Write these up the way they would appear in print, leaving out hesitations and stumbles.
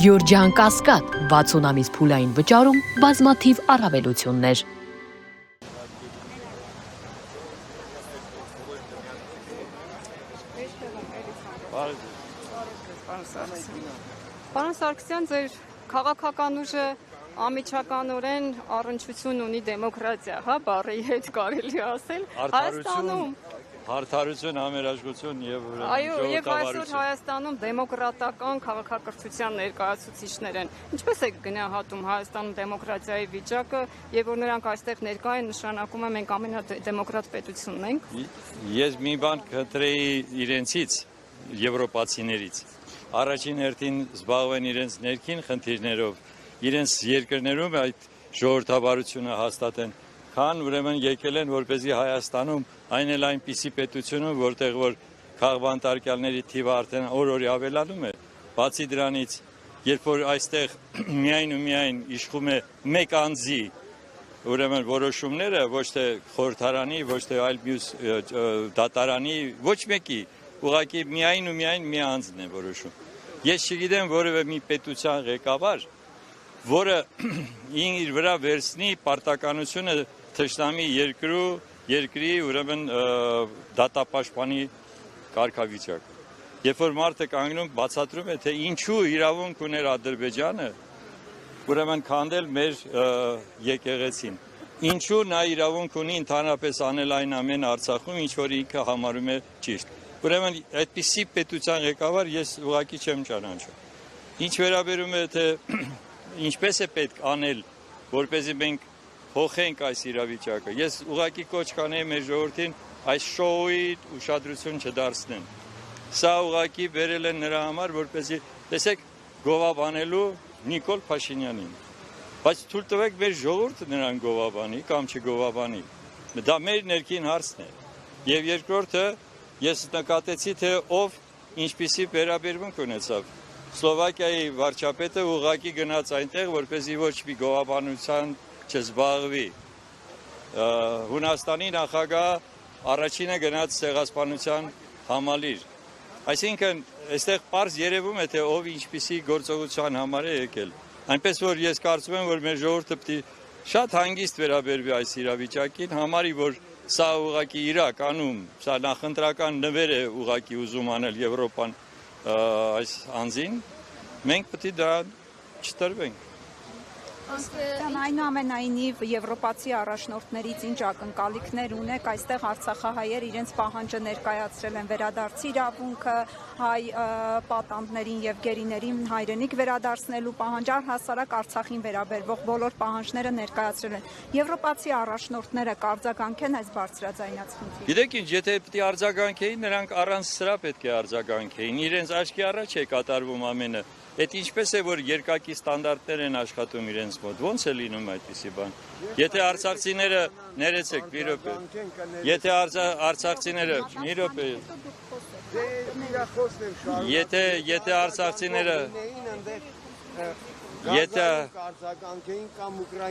Գյորջյան Կասկադ 60 ամիս փուլային վճարում բազմաթիվ առավելություններ։ Պարոն Սարգսյան, ձեր քաղաքական ուժը ամիջականորեն առնչություն ունի դեմոկրատիա, հա, բառի հետ կարելի ասել։ Հայաստանում Արդարություն, համերաշխություն եւ այո, եւ այսօր Հայաստանում դեմոկրատական քաղաքակրթության ներկայացուցիչներ են։ Ինչպես է գնահատում Հայաստանում դեմոկրատիայի վիճակը եւ որ նրանք այստեղ ներկա են, նշանակում է մենք ամենադեմոկրատ պետությունն ենք։ Ես մի բան կտրեի իրենցից, եվրոպացիներից։ Առաջին հերթին զբաղվեն իրենց ներքին խնդիրներով, իրենց երկրներում այդ ժողովրդավարությունը հաստատեն, քան ուրեմն եկել են, որպեսզի Հայաստանում այն էլ այնպիսի պետությունում, որտեղ որ քաղբանտարկյալների թիվը արդեն օր-օրի ավելանում է, բացի դրանից, երբ որ այստեղ միայն ու միայն իշխում է մեկ անձի, ուրեմն որոշումները, ոչ թե խորհրդարանի, ոչ թե այլ մյուս դատարանի, ոչ մեկի, ուղղակի միայն ու միայն մի անձն է որոշում։ Ես չգիտեմ որևէ մի պետության ղեկավար, որը իր վրա վերցնի պարտականությունը թշնամի երկրի ուրեմն դատապաշտպանի կարգավիճակը։ Երբ որ մարդը կանգնում բացատրում է, թե ինչու իրավունք ուներ Ադրբեջանը, ուրեմն քանդել մեր եկեղեցին։ Ինչու նա իրավունք ունի ընդհանրապես անել այն ամեն Արցախում, ինչ որ ինքը համարում է ճիշտ։ Ուրեմն այդպիսի պետության ղեկավար ես ուղղակի չեմ ճանաչում։ Ինչ վերաբերում է թե ինչպես է պետք անել, որպեսզի մենք փոխենք այս իրավիճակը։ Ես ուղղակի կոչ կանեի մեր ժողովրդին այս շոուի ուշադրություն չդարձնեն։ Սա ուղղակի բերել են նրա համար, որպեսզի տեսեք գովաբանելու Նիկոլ Փաշինյանին։ Բայց թույլ տվեք մեր ժողովուրդը նրան գովաբանի կամ չգովաբանի։ Դա մեր ներքին հարցն է։ Եվ երկրորդը ես նկատեցի, թե ով ինչպիսի վերաբերմունք ունեցավ։ Սլովակիայի վարչապետը ուղղակի գնաց այնտեղ, որպեսզի ոչ մի գովաբանության չզբաղվի։ Հունաստանի նախագահ առաջինը գնաց ցեղասպանության համալիր։ Այսինքն, այստեղ պարզ երևում է, թե ով ինչպիսի գործողության համար է եկել։ Այնպես որ ես կարծում եմ, որ մեր ժողովուրդը պետք է շատ հանգիստ վերաբերվի այս իրավիճակին, համարի որ սա ուղղակի իրականում, սա նախընտրական նվեր է ուղղակի ուզում անել Եվրոպան այս անձին, մենք պետք է դրան չտրվենք։ Այնուամենայնիվ եվրոպացի առաջնորդներից ինչ ակնկալիքներ ունեք, այստեղ արցախահայեր իրենց պահանջը ներկայացրել են վերադարձի իրավունքը, հայ պատանդներին եւ գերիներին հայրենիք վերադարձնելու պահանջ, առհասարակ Արցախին վերաբերվող բոլոր պահանջները ներկայացրել են։ Եվրոպացի առաջնորդները կարձագանքեն այս բարձրաձայնած խնդիրը։ Գիտեք ինչ, եթե պետք է արձագանքեին, նրանք առանց սրա պետք է արձագանքեին, իրենց աչքի առաջ է կատարվում ամենը։ Այդ ինչպես է, որ երկակի ստանդարտներ են աշխատում իրենց մոտ, ոնց է լինում այդպիսի բան։ Եթե արցախցիները, ներեցեք, մի րոպե, եթե արցախցիները, մի րոպե, եթե արցախցիները,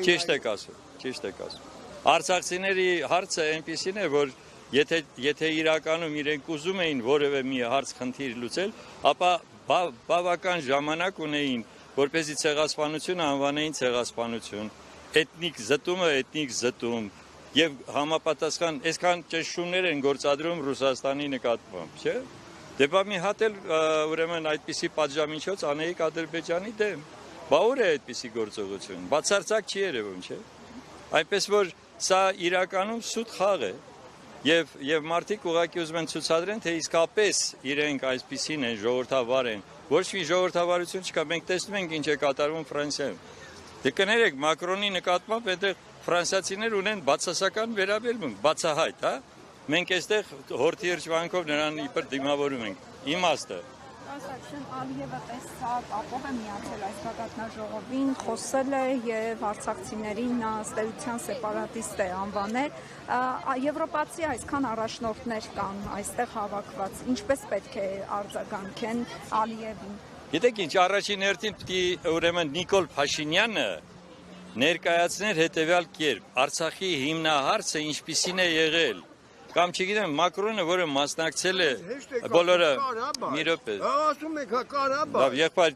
ճիշտ եք ասում, արցախցիների հարցը այնպիսին է, որ եթե իրականում իրենք ուզում էին որևէ մի հարց խնդիր լուծել, ապա բավական ժամանակ ունեին, որպեսզի ցեղասպանությունը անվանեին ցեղասպանություն, էթնիկ զտումը էթնիկ զտում եւ համապատասխան այսքան ճնշումներ են գործադրում Ռուսաստանի նկատմամբ, չէ՞։ Դե բա մի հատ էլ ուրեմն այդպիսի պատժամիջոց անեիք Ադրբեջանի դեմ։ Բա ուր է այդպիսի գործողություն։ Բացարձակ չի երևում, չէ՞։ Այնպես որ սա իրականում սուտ խաղ է։ Եվ մարդիկ ուղղակի ուզում են ցուցադրեն, թե իսկապես իրենք այսպիսին են, ժողովրդավար են։ Ոչ մի ժողովրդավարություն չկա, մենք տեսնում ենք ինչ է կատարվում Ֆրանսիայում։ Դե կներեք, Մակրոնի նկատմամբ այդտեղ ֆրանսիացիներ ունեն բացասական վերաբերմունք, բացահայտ, հա։ Մենք այստեղ հորթի հրճվանքով նրան իբր դիմավորում ենք։ Իմաստը։ Ալիևը տեսակ ապով է միացել այս գագաթնաժողովին, խոսել է եւ արցախցիներին նա ըստեյության սեպարատիստ է անվանել։ Եվրոպացի այսքան առաջնորդներ կան այստեղ հավաքված, ինչպես պետք է արձագանքեն Ալիևին։ Գիտեք ինչ, առաջին հերթին պետք է ուրեմն Նիկոլ Փաշինյանը ներկայացներ հետեւյալ կերպ. Արցախի հիմնահարցը ինչպիսին է եղել։ Կամ չգիտեմ, Մակրոնը, որը մասնակցել է բոլորը մի րոպե։ Ասում եք, հա կարա բա։ Լավ, եղբայր,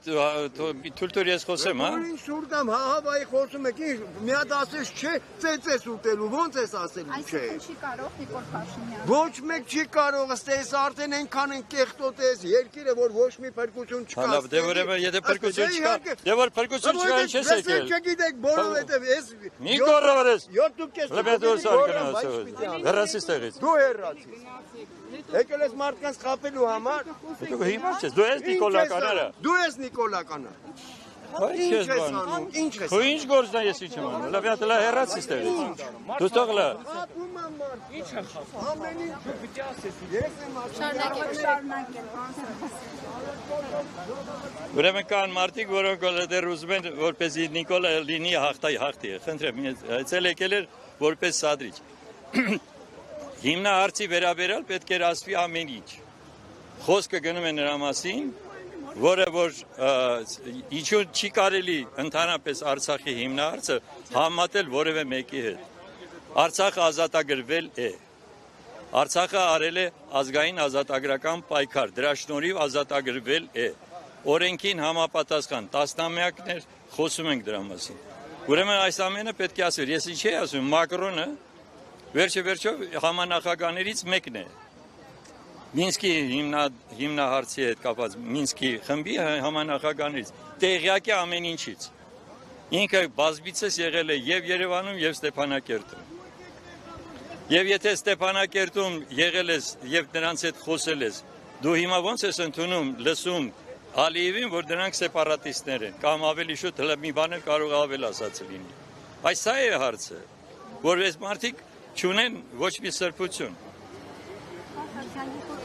թույլ տուր ես խոսեմ, հա։ Ինչ սուրտամ, հավայի խոսում եք, ինչ մի հատ ասես չէ, ծեծես ուտելու, ոնց ես ասելու չէ։ Այսինքն չի կարող Նիկոլ Փաշինյանը։ Ոչ մեկ չի կարող, ըստ էս արդեն այնքան են կեղտոտ էս երկիրը, որ ոչ մի փրկություն չկա։ Լավ, դե ուրեմն եթե փրկություն չկա, դե որ փրկություն չկա, ինչ ես եկել։ Չգիտեք, բոլորովհետև ես Մի գոռավորես։ 7 Լեբեդոս արգնացող։ Հեռացի ստեղից։ Դու հեռացի։ Եկել ես մարդկանց խաբելու համար։ Դու հիմա չես, դու ես Նիկոլականարը։ Դու ես Նիկոլականը։ Ինչ ես բանում։ Ինչ ես։ Քո ինչ գործն է ես ինչ եմ անում։ Լավ, հա հեռացի ստեղից։ Դու ստողլա։ Խաբում եմ մարդ։ Ինչ է խաբում։ Ամեն ինչ պիտի ասես։ Ես եմ ասում։ Շարունակել։ Ուրեմն կան մարդիկ, որոնք դեռ ուզում են, որպեսզի Նիկոլը լինի հաղթի։ Խնդրեմ, այցել եկել էր որպես սադրիչ։ Հիմնահարցի վերաբերյալ պետք էր ասվի ամեն ինչ։ Խոսքը գնում է նրա մասին, որը որ ինչու չի կարելի ընդհանրապես Արցախի հիմնահարցը համատել որևէ մեկի հետ։ Արցախը ազատագրվել է։ Արցախը արել է ազգային ազատագրական պայքար, դրա շնորհիվ ազատագրվել է։ Օրենքին համապատասխան տասնամյակներ խոսում ենք դրա մասին։ Ուրեմն այս ամենը պետք է ասվի։ Ես ինչ եմ ասում, Մակրոնը վերջը համանախագահներից մեկն է։ Մինսկի հիմնահարցի հետ կապված Մինսկի խմբի համանախագահներից տեղյակ է ամեն ինչից։ Ինքը բազմիցս եղել է եւ Երևանում եւ Ստեփանակերտում։ Եվ եթե Ստեփանակերտում եղել ես եւ նրանց հետ խոսել ես, դու հիմա ոնց ես ընդունում, լսում Ալիևին, որ դրանք սեպարատիստներ են, կամ ավելի շուտ մի բան էլ կարող ավել ասած լինի։ Այս սա է հարցը, որ այս մարդիկ չունեն ոչ մի սրբություն։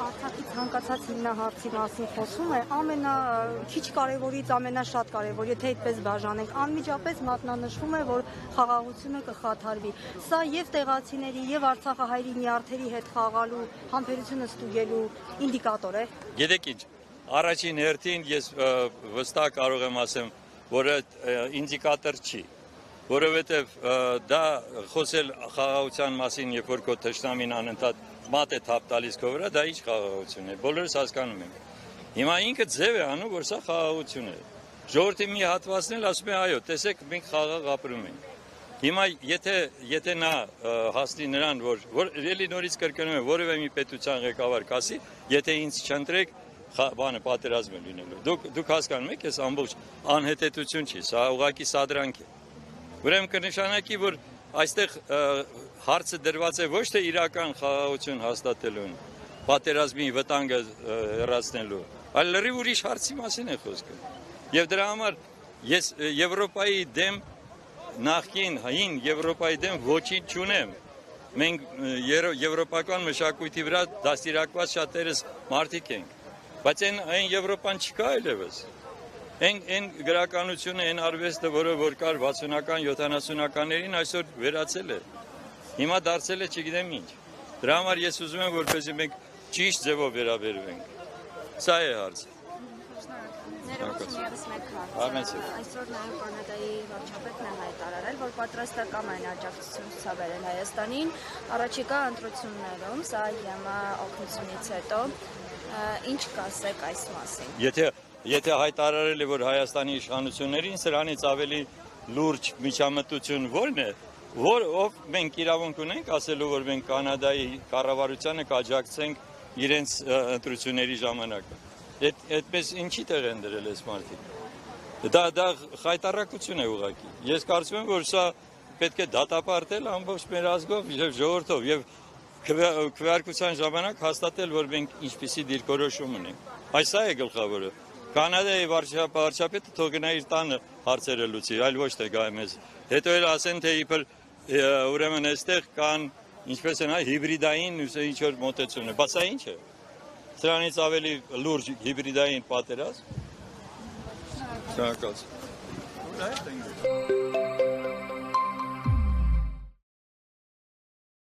Արցախի ցանկացած հիմնահարցի մասին խոսում է, ամենաքիչ կարևորից ամենաշատ կարևոր, եթե այդպես բաժանենք, անմիջապես մատնանշվում է, որ խաղաղությունը կխաթարվի։ Սա եւ տեղացիների եւ արցախահայերի նյարդերի հետ խաղալու համբերությունը ստուգելու ինդիկատոր է։ Գիտեք ինչ, առաջին հերթին ես վստահ կարող եմ ասեմ, որ ինդիկատոր չի, որովհետև դա խոսել խաղաղության մասին, երբ որ քո թշնամին անընդհատ մատ է թափ տալիս քո վրա, դա ինչ խաղաղություն է, բոլորս հասկանում ենք։ Հիմա ինքը ձև է անում, որ սա խաղաղություն է։ Ժողովրդի մի հատվածն էլ ասում է, այո, տեսեք, մենք խաղաղ ապրում ենք։ Հիմա եթե նա հասնի նրան, որ ելի նորից կրկնում եմ, որևէ մի պետության ղեկավար կասի, եթե ինձ չընտրեք, բանը պատերազմ է լինելու։ Դուք հասկանում եք, այս ամբողջ անհետեթություն չի, սա ուղղակի սադրանք է։ Ուրեմն կնշանակի, որ այստեղ հարցը դրված է ոչ թե իրական խաղաղություն հաստատելուն, պատերազմի վտանգը հեռացնելու, այլ լրիվ ուրիշ հարցի մասին է խոսքը։ Եվ դրա համար ես Եվրոպայի դեմ նախկին հին Եվրոպայի դեմ ոչինչ չունեմ։ Մենք եվրոպական մշակույթի վրա դաստիարակված շատերս մարդիկ ենք, բայց այն Եվրոպան չկա այլևս։ Այն գրականությունը, այն արվեստը, որը որ կար 60-ական, 70-ականներին, այսօր վերացել է։ Հիմա դարձել է չգիտեմ ինչ։ Դրա համար ես ուզում եմ, որպեսզի մենք ճիշտ ձևով վերաբերվենք։ Սա է հարցը։ Ներողություն ևս մեկ հարց։ Այսօր նաև Կանադայի վարչապետն է հայտարարել, որ պատրաստական այն աջակցություն ցուցաբերել Հայաստանին առաջիկա ընտրություններում, սա ԵՄ օգնությունից հետո, ինչ կասեք այս մասին։ Եթե հայտարարել է, որ Հայաստանի իշխանություններին սրանից ավելի լուրջ միջամտություն որն է, ով մենք իրավունք ունենք ասելու, որ մենք Կանադայի կառավարությանը կաջակցենք իրենց ընտրությունների ժամանակ։ Այդպես ինչի տեղ են դրել այս մարդիկ։ Դա խայտառակություն է ուղղակի։ Ես կարծում եմ, որ սա պետք է դատապարտել ամբողջ մեր ազգով եւ ժողովրդով եւ քվեարկության ժամանակ հաստատել, որ մենք ինչպիսի դիրքորոշում ունենք։ Այս է գլխավորը։ Կանադայի վարչապետը թող գնա իր տանը հարցերը լուծի, այլ ոչ թե գա մեզ։ Հետո էլ ասեն, թե իբր ուրեմն այստեղ կան ինչպես են հիբրիդային ինչ որ մոտեցումներ, բայց սա ինչ է։ Սրանից ավելի լուրջ հիբրիդային պատերազմ։ Շնորհակալություն։